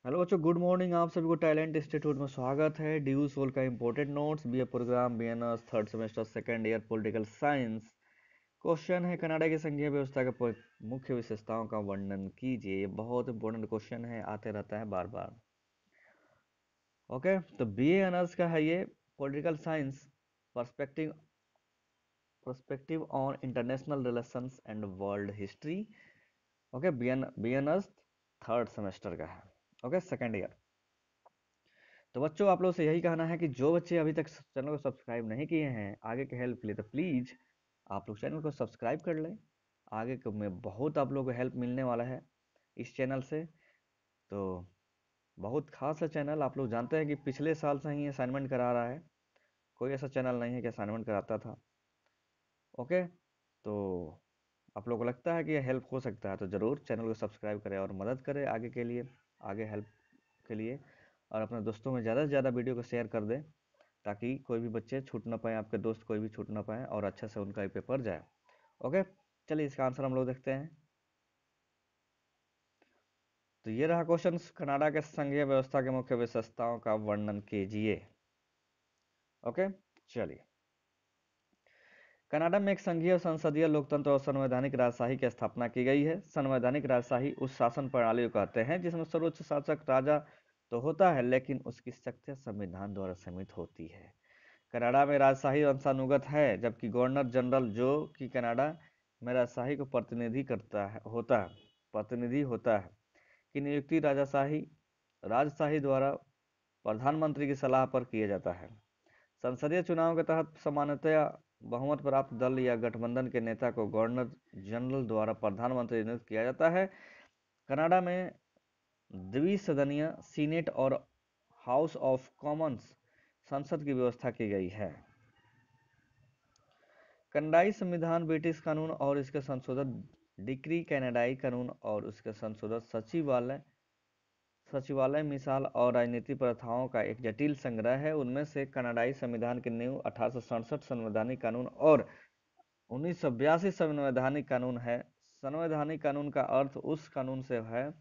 Hello बच्चों, good morning. आप सभी को टैलेंट इंस्टीट्यूट में स्वागत है। ड्यू सोल का important notes BA programme BNS third semester second year political science. Question है, कनाडा की संघीय व्यवस्था के मुख्य विशेषताओं का वर्णन कीजिए। ये बहुत इंपॉर्टेंट क्वेश्चन है, आते रहता है बार बार। ओके, तो बीएनएस का है ये political science perspective perspective on international relations and world history. Okay, BNS third semester का है। Okay, second year. तो बच्चों, आप लोग से यही कहना है कि जो बच्चे अभी तक चैनल को सब्सक्राइब नहीं किए हैं आगे के हेल्प के लिए, तो प्लीज़ आप लोग चैनल को सब्सक्राइब कर लें। आगे में बहुत आप लोगों को हेल्प मिलने वाला है इस चैनल से। तो बहुत खास है चैनल। आप लोग जानते हैं कि पिछले साल से ही असाइनमेंट करा रहा है। कोई ऐसा चैनल नहीं है कि असाइनमेंट कराता था। ओके, तो आप लोग को लगता है कि यह हेल्प हो सकता है तो ज़रूर चैनल को सब्सक्राइब करें और मदद करें आगे के लिए, आगे हेल्प के लिए। और अपने दोस्तों में ज़्यादा से ज़्यादा वीडियो को शेयर कर दें ताकि कोई भी बच्चे छूट ना पाए, आपके दोस्त कोई भी छूट ना पाए और अच्छे से उनका पेपर जाए। ओके, चलिए इसका आंसर हम लोग देखते हैं। तो ये रहा क्वेश्चन, कनाडा के संघीय व्यवस्था के मुख्य विशेषताओं का वर्णन कीजिए। ओके, चलिए। कनाडा में एक संघीय संसदीय लोकतंत्र और संवैधानिक राजशाही की स्थापना की गई है। संवैधानिक राजशाही उस शासन प्रणाली को कहते हैं जिसमें सर्वोच्च शासक राजा तो होता है, लेकिन उसकी शक्तियां संविधान द्वारा सीमित होती है। कनाडा में राजशाही वंशानुगत है, जबकि गवर्नर जनरल, जो कि कनाडा में राजशाही को प्रतिनिधि होता है, की नियुक्ति राजशाही द्वारा प्रधानमंत्री की सलाह पर किया जाता है। संसदीय चुनाव के तहत सामान्यतया बहुमत प्राप्त दल या गठबंधन के नेता को गवर्नर जनरल द्वारा प्रधानमंत्री नियुक्त किया जाता है। कनाडा में द्विसदनीय सीनेट और हाउस ऑफ कॉमन्स संसद की व्यवस्था की गई है। कनाडाई संविधान ब्रिटिश कानून और इसके संशोधन डिक्री, कनाडाई कानून और उसके संशोधन सचिवालय मिसाल और राजनीतिक प्रथाओं का एक जटिल संग्रह है। उनमें से कनाडाई संविधान की नींव 1867 संवैधानिक कानून और 1982 संवैधानिक कानून है। संवैधानिक कानून का अर्थ उस कानून से है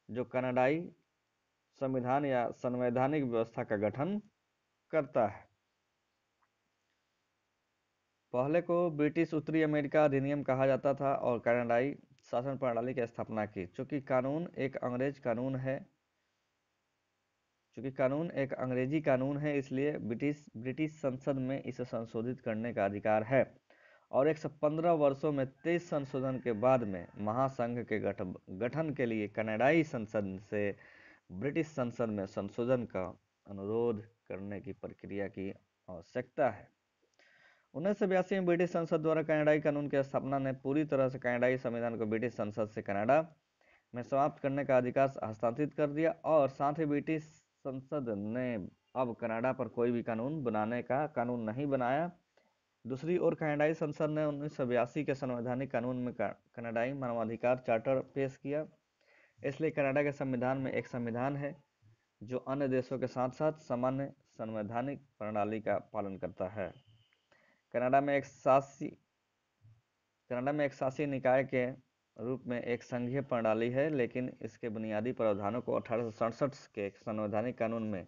जो कनाडाई संविधान या संवैधानिक व्यवस्था का गठन करता है। पहले को ब्रिटिश उत्तरी अमेरिका अधिनियम कहा जाता था और कनाडाई शासन प्रणाली की स्थापना की। चूंकि कानून एक अंग्रेजी कानून है, इसलिए ब्रिटिश संसद में इसे संशोधित करने का अधिकार है। और 115 वर्षों में 23 संशोधन के बाद में महासंघ के गठन के लिए कनाडाई संसद से ब्रिटिश संसद में संशोधन का अनुरोध करने की प्रक्रिया की आवश्यकता है। 1982 में ब्रिटिश संसद द्वारा कनाडाई कानून की स्थापना ने पूरी तरह से कनाडाई संविधान को ब्रिटिश संसद से कनाडा में समाप्त करने का अधिकार हस्तांतरित कर दिया और साथ ही ब्रिटिश संसद ने अब कनाडा पर कोई भी कानून बनाने का कानून नहीं बनाया। दूसरी ओर कनाडाई संसद ने 1982 के संवैधानिक कानून में कनाडाई मानवाधिकार चार्टर पेश किया। इसलिए कनाडा के संविधान में एक संविधान है जो अन्य देशों के साथ साथ सामान्य संवैधानिक प्रणाली का पालन करता है। कनाडा में एक शासी निकाय के रूप में एक संघीय प्रणाली है, लेकिन इसके बुनियादी प्रावधानों को 1867 के संवैधानिक कानून में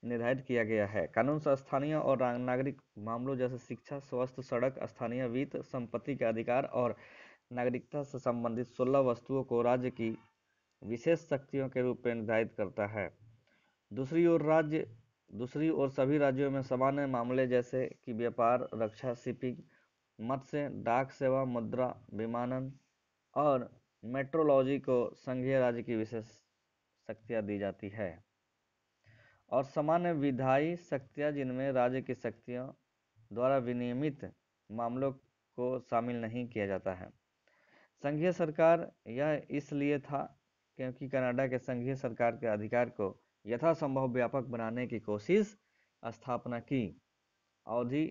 निर्धारित किया गया है। कानून से स्थानीय और नागरिक मामलों जैसे शिक्षा, स्वास्थ्य, सड़क, स्थानीय वित्त, संपत्ति के अधिकार और नागरिकता से संबंधित 16 वस्तुओं को राज्य की विशेष शक्तियों के रूप में निर्धारित करता है। दूसरी ओर सभी राज्यों में सामान्य मामले जैसे कि व्यापार, रक्षा, शिपिंग, मत्स्य, डाक सेवा, मुद्रा, विमानन और मेट्रोलॉजी को संघीय राज्य की विशेष शक्तियां दी जाती है। और सामान्य विधायी शक्तियां, जिनमें राज्य की शक्तियों द्वारा विनियमित मामलों को शामिल नहीं किया जाता है। संघीय सरकार यह इसलिए था क्योंकि कनाडा के संघीय सरकार के अधिकार को यथासंभव व्यापक बनाने की कोशिश स्थापना की अवधि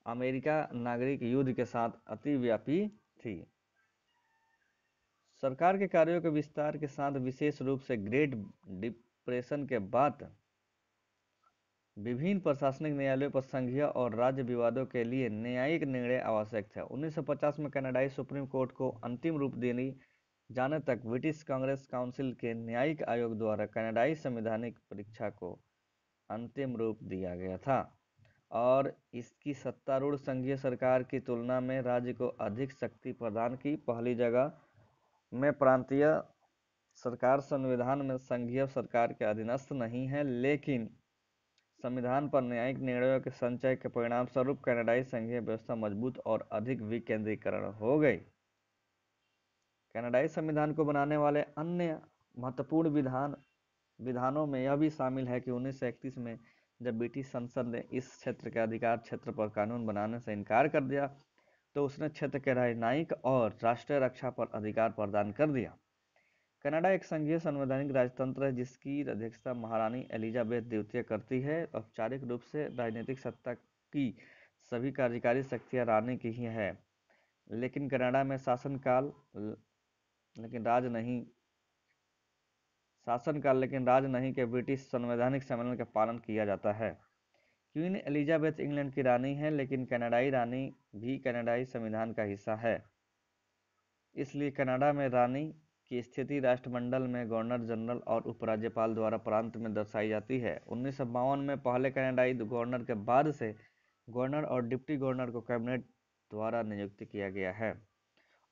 अमेरिका नागरिक युद्ध के साथ अतिव्यापी थी। सरकार के कार्यों के विस्तार के साथ, विशेष रूप से ग्रेट डिप्रेशन के बाद, विभिन्न प्रशासनिक न्यायालयों पर संघीय और राज्य विवादों के लिए न्यायिक निर्णय आवश्यक थे। 1950 में कनाडाई सुप्रीम कोर्ट को अंतिम रूप देने जाने तक ब्रिटिश कांग्रेस काउंसिल के न्यायिक आयोग द्वारा कनाडाई संवैधानिक परीक्षा को अंतिम रूप दिया गया था और इसकी सत्तारूढ़ संघीय सरकार की तुलना में राज्य को अधिक शक्ति प्रदान की। पहली जगह में प्रांतीय सरकार संविधान में संघीय सरकार के अधीनस्थ नहीं है, लेकिन संविधान पर न्यायिक निर्णयों के संचय के परिणाम स्वरूप कनाडाई संघीय व्यवस्था मजबूत और अधिक विकेंद्रीकरण हो गई। कनाडाई संविधान को बनाने वाले अन्य महत्वपूर्ण विधानों में यह भी शामिल है कि 1931 में जब ब्रिटिश संसद ने इस क्षेत्र के अधिकार क्षेत्र पर कानून बनाने से इनकार कर दिया तो उसने क्षेत्र के राजनयिक और राष्ट्रीय रक्षा पर अधिकार प्रदान कर दिया। कनाडा एक संघीय संवैधानिक राजतंत्र है जिसकी अध्यक्षता महारानी एलिजाबेथ द्वितीय करती है। औपचारिक रूप से राजनीतिक सत्ता की सभी कार्यकारी शक्तियां रानी की ही है, लेकिन कनाडा में शासनकाल लेकिन राज नहीं के ब्रिटिश संवैधानिक सम्मेलन का पालन किया जाता है। क्वीन एलिजाबेथ इंग्लैंड की रानी है, लेकिन कनाडाई रानी भी कनाडाई संविधान का हिस्सा है। इसलिए कनाडा में रानी की स्थिति राष्ट्रमंडल में गवर्नर जनरल और उपराज्यपाल द्वारा प्रांत में दर्शाई जाती है। 1952 में पहले कनाडाई गवर्नर के बाद से गवर्नर और डिप्टी गवर्नर को कैबिनेट द्वारा नियुक्त किया गया है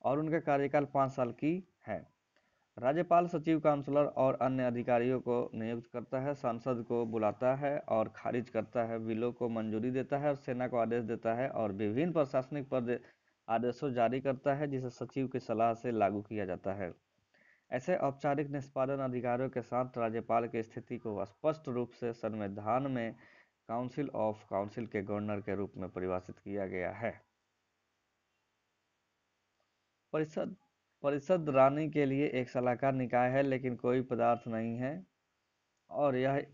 और उनका कार्यकाल 5 साल की है। राज्यपाल सचिव, काउंसलर और अन्य अधिकारियों को नियुक्त करता है, सांसद को बुलाता है और खारिज करता है, बिलों को मंजूरी देता है और सेना को आदेश देता है और विभिन्न प्रशासनिक पद आदेशों जारी करता है जिसे सचिव की सलाह से लागू किया जाता है। ऐसे औपचारिक निष्पादन अधिकारियों के साथ राज्यपाल की स्थिति को स्पष्ट रूप से संविधान में काउंसिल ऑफ काउंसिल के गवर्नर के रूप में परिभाषित किया गया है। परिषद रानी के लिए एक सलाहकार निकाय है, लेकिन कोई पदार्थ नहीं है और यह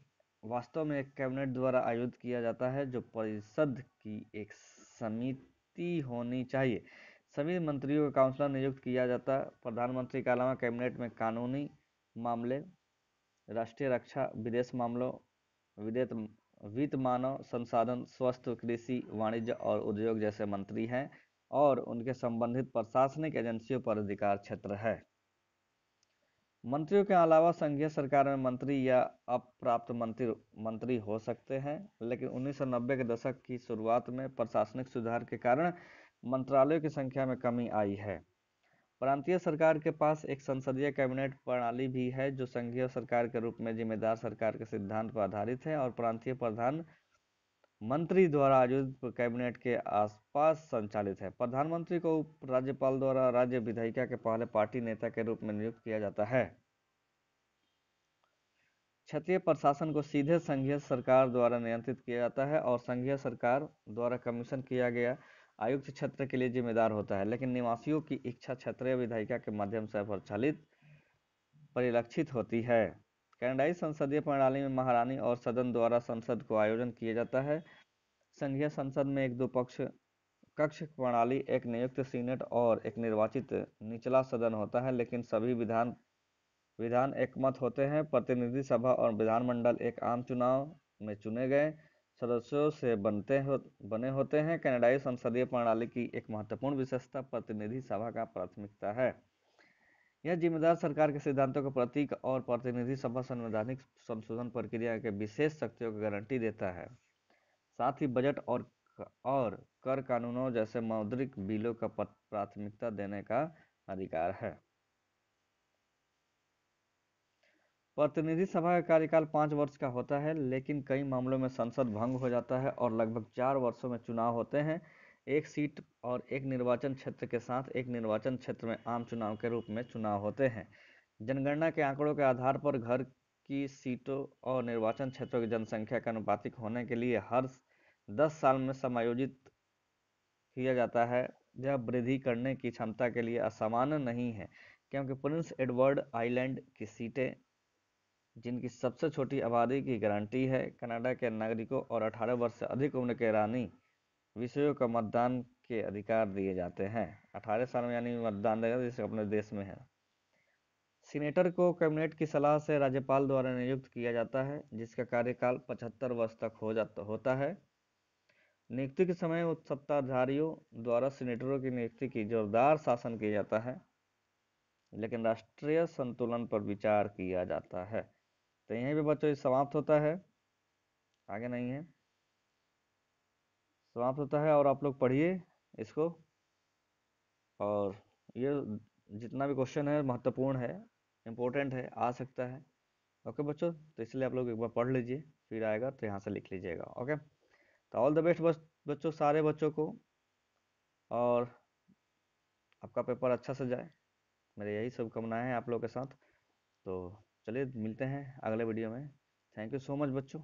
वास्तव में एक कैबिनेट द्वारा आयोजित किया जाता है जो परिषद की एक समिति होनी चाहिए। सभी मंत्रियों को काउंसलर नियुक्त किया जाता है। प्रधानमंत्री के अलावा कैबिनेट में कानूनी मामले, राष्ट्रीय रक्षा, विदेश मामलों, वित्त, मानव संसाधन, स्वास्थ्य, कृषि, वाणिज्य और उद्योग जैसे मंत्री हैं और उनके संबंधित प्रशासनिक एजेंसियों पर अधिकार क्षेत्र है। मंत्रियों के अलावा संघीय सरकार में मंत्री या अप्राप्त मंत्री हो सकते हैं, लेकिन 1990 के दशक की शुरुआत में प्रशासनिक सुधार के कारण मंत्रालयों की संख्या में कमी आई है। प्रांतीय सरकार के पास एक संसदीय कैबिनेट प्रणाली भी है जो संघीय सरकार के रूप में जिम्मेदार सरकार के सिद्धांत पर आधारित है और प्रांतीय प्रधान मंत्री द्वारा आयोजित कैबिनेट के आसपास संचालित है। प्रधानमंत्री को राज्यपाल द्वारा राज्य विधायिका के पहले पार्टी नेता के रूप में नियुक्त किया जाता है। क्षेत्रीय प्रशासन को सीधे संघीय सरकार द्वारा नियंत्रित किया जाता है और संघीय सरकार द्वारा कमीशन किया गया आयुक्त क्षेत्र के लिए जिम्मेदार होता है, लेकिन निवासियों की इच्छा क्षेत्रीय विधायिका के माध्यम से परिलक्षित होती है। कनाडाई संसदीय प्रणाली में महारानी और सदन द्वारा संसद को आयोजन किया जाता है। संघीय संसद में एक दो कक्ष प्रणाली, एक नियुक्त सीनेट और एक निर्वाचित निचला सदन होता है, लेकिन सभी विधान एकमत होते हैं। प्रतिनिधि सभा और विधानमंडल एक आम चुनाव में चुने गए सदस्यों से बने होते हैं। कनाडाई संसदीय प्रणाली की एक महत्वपूर्ण विशेषता प्रतिनिधि सभा का प्राथमिकता है। यह जिम्मेदार सरकार के सिद्धांतों का प्रतीक और प्रतिनिधि सभा संवैधानिक संशोधन प्रक्रिया के विशेष शक्तियों की गारंटी देता है। साथ ही बजट और कर कानूनों जैसे मौद्रिक बिलों का प्राथमिकता देने का अधिकार है। प्रतिनिधि सभा का कार्यकाल 5 वर्ष का होता है, लेकिन कई मामलों में संसद भंग हो जाता है और लगभग 4 वर्षों में चुनाव होते हैं। एक सीट और एक निर्वाचन क्षेत्र के साथ एक निर्वाचन क्षेत्र में आम चुनाव के रूप में चुनाव होते हैं। जनगणना के आंकड़ों के आधार पर घर की सीटों और निर्वाचन क्षेत्रों की जनसंख्या के अनुपातिक होने के लिए हर 10 साल में समायोजित किया जाता है। यह वृद्धि करने की क्षमता के लिए असामान्य नहीं है, क्योंकि प्रिंस एडवर्ड आइलैंड की सीटें, जिनकी सबसे छोटी आबादी की गारंटी है, कनाडा के नागरिकों और 18 वर्ष से अधिक उम्र के रानी विषयों का मतदान के अधिकार दिए जाते हैं। 18 साल में यानी मतदान देगा जैसे अपने देश में है। सीनेटर को कैबिनेट की सलाह से राज्यपाल द्वारा नियुक्त किया जाता है, जिसका कार्यकाल 75 वर्ष तक होता है। नियुक्ति के समय सत्ताधारियों द्वारा सीनेटरों की नियुक्ति की जोरदार शासन किया जाता है। लेकिन राष्ट्रीय संतुलन पर विचार किया जाता है। तो यहीं पे बच्चों ये समाप्त होता है, आगे नहीं है, समाप्त होता है। और आप लोग पढ़िए इसको, और ये जितना भी क्वेश्चन है महत्वपूर्ण है, इम्पोर्टेंट है, आ सकता है। ओके बच्चों, तो इसलिए आप लोग एक बार पढ़ लीजिए, फिर आएगा तो यहाँ से लिख लीजिएगा। ओके, तो ऑल द बेस्ट बच्चों, सारे बच्चों को, और आपका पेपर अच्छा से जाए, मेरे यही शुभकामनाएं हैं आप लोगों के साथ। तो चलिए मिलते हैं अगले वीडियो में। थैंक यू सो मच बच्चों।